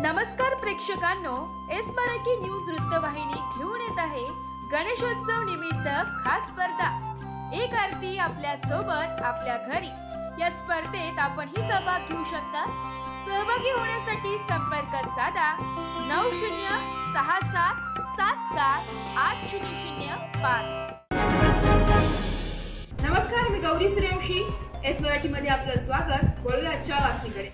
नमस्कार प्रेक्षकांनो, S Marathi news वृत्तवाहिनी घेऊन येत आहे गणेशोत्सव निमित्त खास स्पर्धा एक आरती आपल्या सोबत आपल्या घरी। या स्पर्धेत आपण ही सहभाग घेऊ शकता। सहभागी होण्यासाठी संपर्क साधा 9067778005। नमस्कार, मी गौरी सूर्यवंशी, एस मराठी मध्ये आपलं स्वागत। बोलूया आजच्या बातमीकडे।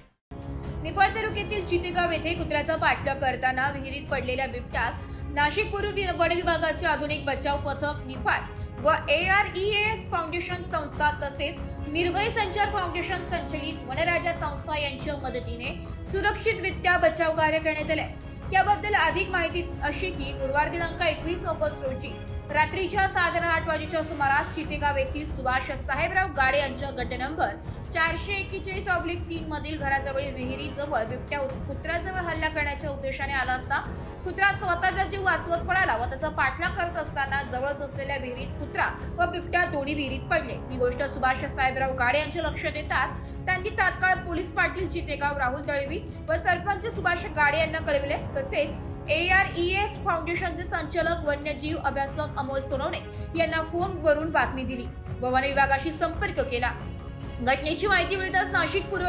निफाड तालुक्यातील चितेगाव येथे कुत्र्याचा पाठलाग करताना विहिरीत पडलेल्या बिबट्यास नाशिक पूर्व वन विभागाचे आधुनिक बचाव पथक निफाड व AREAS फाउंडेशन संस्था तसेच निर्भय संचार फाउंडेशन संचलित वनराजा संस्था यांच्या मदतीने सुरक्षितरित्या बचाव कार्य करण्यात आले। याबद्दल अधिक माहिती अशी की गुरुवार दिनांक 21 ऑगस्ट रोजी रात्रीच्या 8:30 वाजेच्या सुमारास चितेगाव येथील सुभाष साहेबराव गाडे यांच्या गट नंबर 441/3 मधील घराजवळील विहिरी जवळ बिबट्या कुत्र्याजवळ हल्ला करण्याच्या उद्देशाने आला असता कुत्रा स्वतःचा जीव वाचवत पळाला व त्याचा पाठलाग करत असताना जवळच असलेल्या विहिरीत कुत्रा व बिबट्या दोन्ही विहिरीत पडले। ही गोष्ट सुभाष साहेबराव गाडे यांच्या लक्षात येताच त्यांनी तात्काळ पोलीस पाटील चितेगाव राहुल दळवी व सरपंच सुभाष गाडे यांना कळविले। तसेच AREAS फाउंडेशनचे संचालक वन्यजीव अभ्यासक अमोल सोनवणे यांना फोनवरून बातमी दिली व वन विभागाशी संपर्क केला। घटनेची माहिती मिळताच नाशिक पूर्व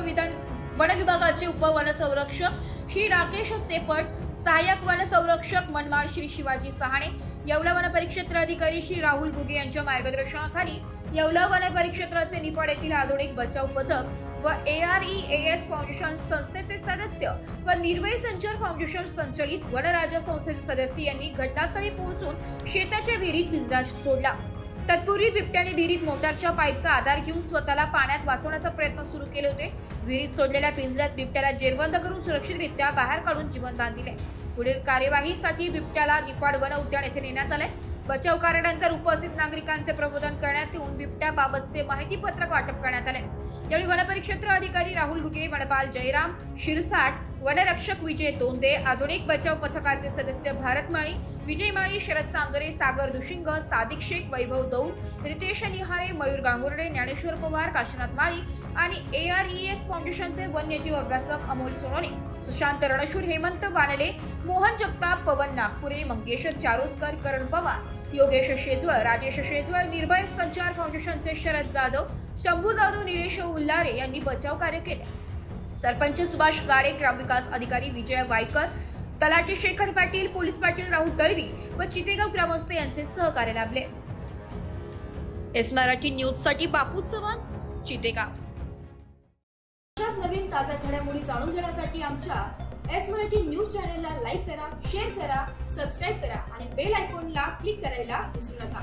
वन विभागाचे उपवनसंरक्षक श्री राकेश सेपट, सहाय्यक वनसंरक्षक मनमाड श्री शिवाजी सहाणे, येवला वन परिक्षेत्र अधिकारी श्री राहुल गुगे यांच्या मार्गदर्शनाखाली येवला वन परिक्षेत्राचे निफाड येथील आधुनिक बचाव पथक व AREAS फाउंडेशन संस्थेचे सदस्य व निर्भय संचार फाउंडेशन संचलित वनराजा संस्थेचे सदस्य यांनी घटनास्थळी पोहोचून शेताच्या विहिरीत पिंजरा सोडला। तत्पूर्वी बिबट्याने विहिरीत मोटारच्या पाईपचा आधार घेऊन स्वतःला पाण्यात वाचवण्याचा प्रयत्न सुरू केले होते। विहिरीत सोडलेल्या पिंजऱ्यात बिबट्याला जेरबंद करून सुरक्षितरित्या बाहेर काढून जीवनदान दिले। पुढील कार्यवाहीसाठी बिबट्याला निफाड वन उद्यान येथे नेण्यात आले। बचाव कार्यानंतर उपस्थित नागरिकांचे प्रबोधन करण्यात येऊन बिबट्याबाबतचे माहितीपत्रक वाटप करण्यात आले। यावेळी वनपरिक्षेत्र अधिकारी राहुल गुगे, वनपाल जयराम शिरसाट, वनरक्षक विजय दोंदे, आधुनिक बचाव पथकाचे सदस्य भारत माळी, विजय माळी, शरद सांगरे, सागर दुशिंग, सादिक शेख, वैभव दौड, रितेश निहारे, मयूर गांगुर्डे, ज्ञानेश्वर पवार, काशीनाथ माळी आणि AREAS फाउंडेशनचे वन्यजीव अभ्यासक अमोल सोनवणे, सुशांत रणशूर, हेमंत वानले, मोहन जगताप, पवन नागपुरे, मंगेश चारोस्कर, करण पवार, योगेश शेजवळ, राजेश शेजवळ, निर्भय संचार फाउंडेशनचे शरद जाधव, शंभू जाधव, निलेश उल्लारे यांनी बचाव कार्य केले। सरपंच सुभाष गाडे, ग्रामविकास अधिकारी विजय वायकर, तलाठी शेखर पाटील, पोलीस पाटील राहुल दळवी व चितेगाव ग्रामस्थ यांचे सहकार्य लाभले। एस मराठी न्यूज साठी बापू चव्हाण, चितेगाव। अशाच नवीन ताज्या घडामोडी जाणून घेण्यासाठी आमच्या एस मराठी न्यूज चॅनलला लाईक करा, शेअर करा, सबस्क्राइब करा आणि बेल आयकॉनला क्लिक करायला विसरू नका।